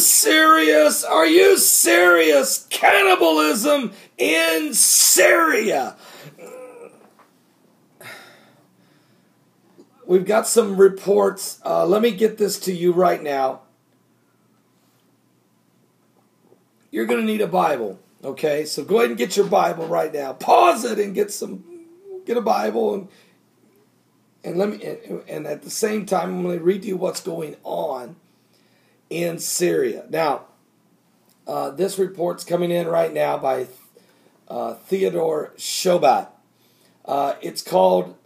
serious? Are you serious? Cannibalism in Syria. We've got some reports. Let me get this to you right now. You're going to need a Bible, okay? So go ahead and get your Bible right now. Pause it and get a Bible, and at the same time, I'm going to read to you what's going on in Syria. Now, this report's coming in right now by Theodore Shobat. It's called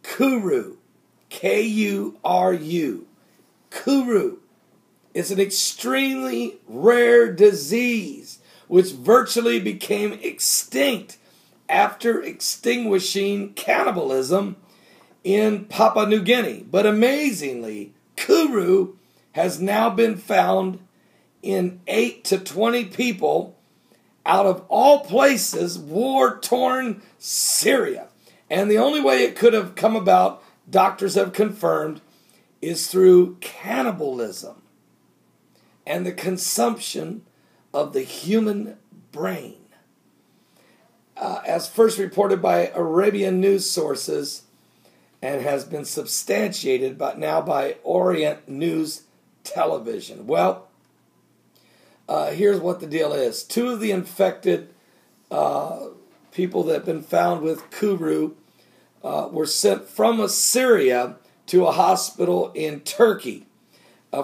Kuru, Kuru. Kuru. It's an extremely rare disease which virtually became extinct after extinguishing cannibalism in Papua New Guinea. But amazingly, Kuru has now been found in 8 to 20 people out of all places, war-torn Syria. And the only way it could have come about, doctors have confirmed, is through cannibalism and the consumption of the human brain. As first reported by Arabian news sources and has been substantiated now by Orient News Television. Well, here's what the deal is. 2 of the infected people that have been found with Kuru were sent from Syria to a hospital in Turkey.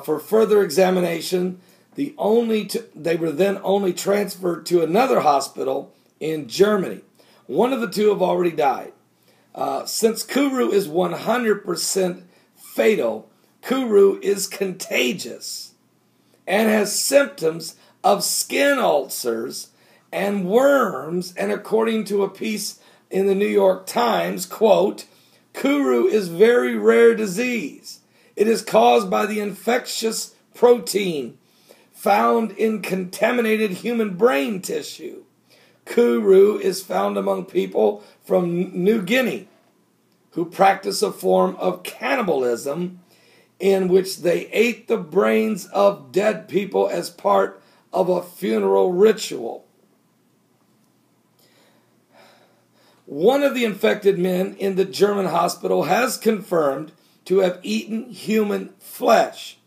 For further examination, they were then only transferred to another hospital in Germany. One of the 2 have already died. Since Kuru is 100% fatal, Kuru is contagious and has symptoms of skin ulcers and worms, and according to a piece in the New York Times, quote, Kuru is very rare disease. It is caused by the infectious protein found in contaminated human brain tissue. Kuru is found among people from New Guinea who practice a form of cannibalism in which they ate the brains of dead people as part of a funeral ritual. One of the infected men in the German hospital has confirmed to have eaten human flesh,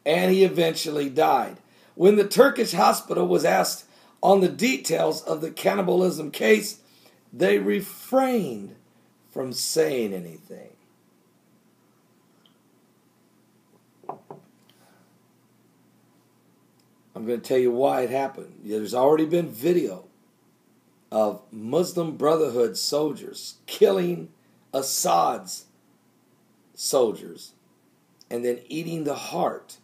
and he eventually died. When the Turkish hospital was asked on the details of the cannibalism case, they refrained from saying anything. I'm going to tell you why it happened. There's already been video of Muslim Brotherhood soldiers killing Assad's soldiers and then eating the heart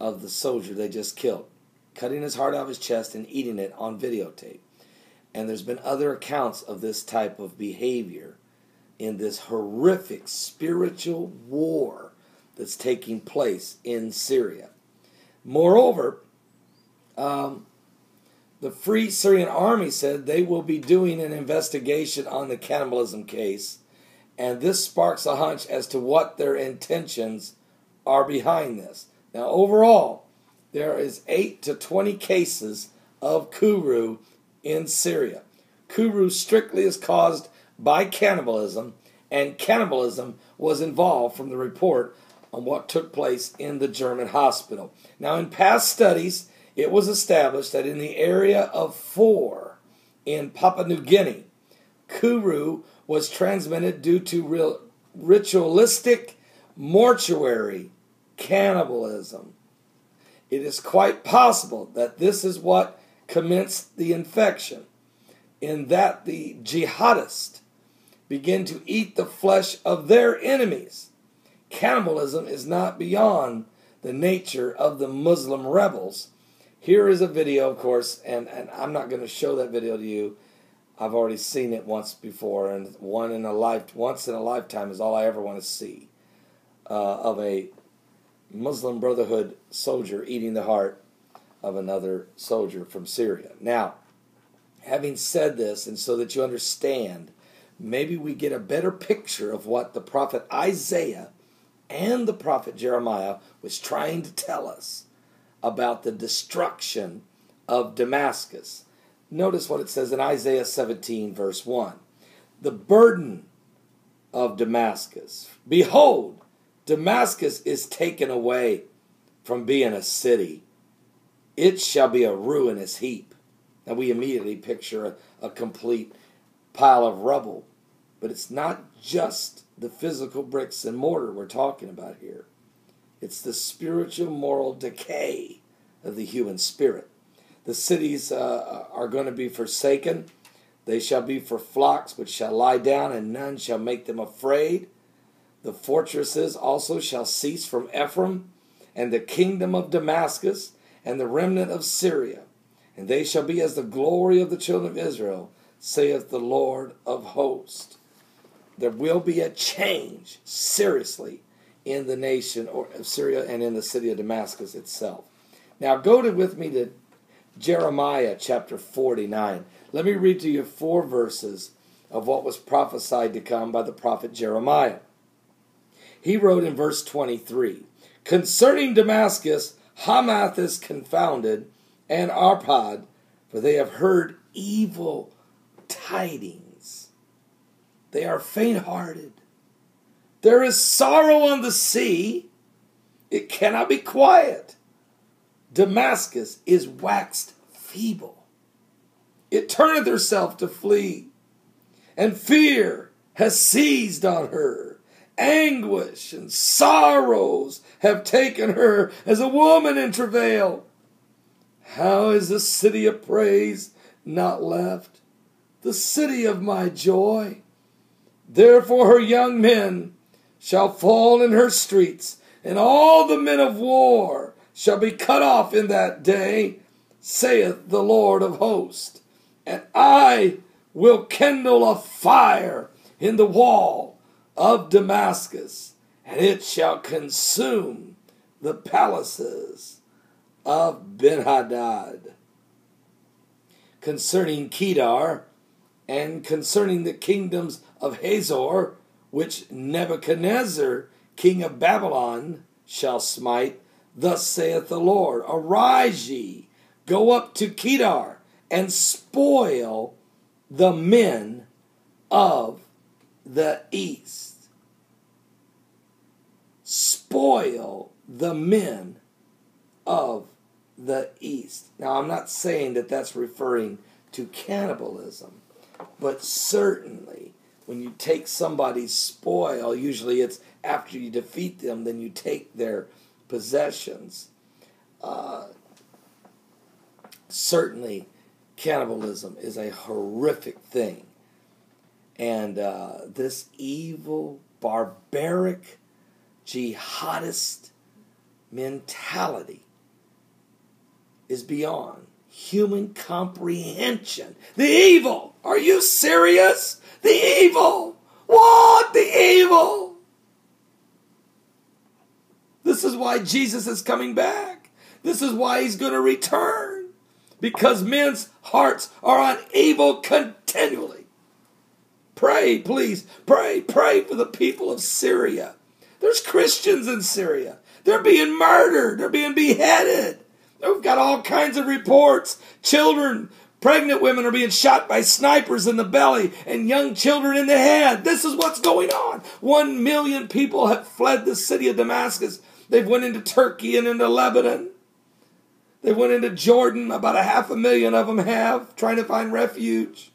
of the soldier they just killed, cutting his heart out of his chest and eating it on videotape. And there's been other accounts of this type of behavior in this horrific spiritual war that's taking place in Syria. Moreover, the Free Syrian Army said they will be doing an investigation on the cannibalism case, and this sparks a hunch as to what their intentions are behind this. Now, overall, there is 8 to 20 cases of Kuru in Syria. Kuru strictly is caused by cannibalism, and cannibalism was involved from the report on what took place in the German hospital. Now, in past studies, it was established that in the area of 4 in Papua New Guinea, Kuru was transmitted due to ritualistic mortuary cannibalism. It is quite possible that this is what commenced the infection, in that the jihadists begin to eat the flesh of their enemies. Cannibalism is not beyond the nature of the Muslim rebels. Here is a video, of course, and I'm not going to show that video to you. I've already seen it once before, and once in a lifetime is all I ever want to see, of a Muslim Brotherhood soldier eating the heart of another soldier from Syria. Now, having said this, and so that you understand, maybe we get a better picture of what the prophet Isaiah and the prophet Jeremiah was trying to tell us about the destruction of Damascus. Notice what it says in Isaiah 17, verse 1. The burden of Damascus. Behold, Damascus is taken away from being a city. It shall be a ruinous heap. Now we immediately picture a complete pile of rubble. But it's not just the physical bricks and mortar we're talking about here. It's the spiritual moral decay of the human spirit. The cities are going to be forsaken. They shall be for flocks which shall lie down, and none shall make them afraid. The fortresses also shall cease from Ephraim, and the kingdom of Damascus, and the remnant of Syria. And they shall be as the glory of the children of Israel, saith the Lord of hosts. There will be a change, seriously, in the nation of Syria and in the city of Damascus itself. Now go with me to Jeremiah chapter 49. Let me read to you 4 verses of what was prophesied to come by the prophet Jeremiah. He wrote in verse 23, concerning Damascus, Hamath is confounded, and Arpad, for they have heard evil tidings. They are faint-hearted. There is sorrow on the sea. It cannot be quiet. Damascus is waxed feeble. It turneth herself to flee. And fear has seized on her. Anguish and sorrows have taken her as a woman in travail. How is the city of praise not left? The city of my joy. Therefore her young men shall fall in her streets, and all the men of war shall be cut off in that day, saith the Lord of hosts. And I will kindle a fire in the wall of Damascus, and it shall consume the palaces of Ben-Hadad. Concerning Kedar, and concerning the kingdoms of Hazor, which Nebuchadnezzar, king of Babylon, shall smite, thus saith the Lord, arise ye, go up to Kedar, and spoil the men of the east. Spoil the men of the east. Now, I'm not saying that that's referring to cannibalism, but certainly when you take somebody's spoil, usually it's after you defeat them, then you take their possessions. Certainly, cannibalism is a horrific thing. And this evil, barbaric, jihadist mentality is beyond human comprehension. The evil! Are you serious? The evil! What? The evil! This is why Jesus is coming back. This is why he's going to return. Because men's hearts are on evil continually. Pray, please. Pray for the people of Syria. There's Christians in Syria. They're being murdered. They're being beheaded. We've got all kinds of reports. Children, pregnant women are being shot by snipers in the belly and young children in the head. This is what's going on. 1 million people have fled the city of Damascus. They've went into Turkey and into Lebanon. They went into Jordan. About 500,000 of them have, trying to find refuge.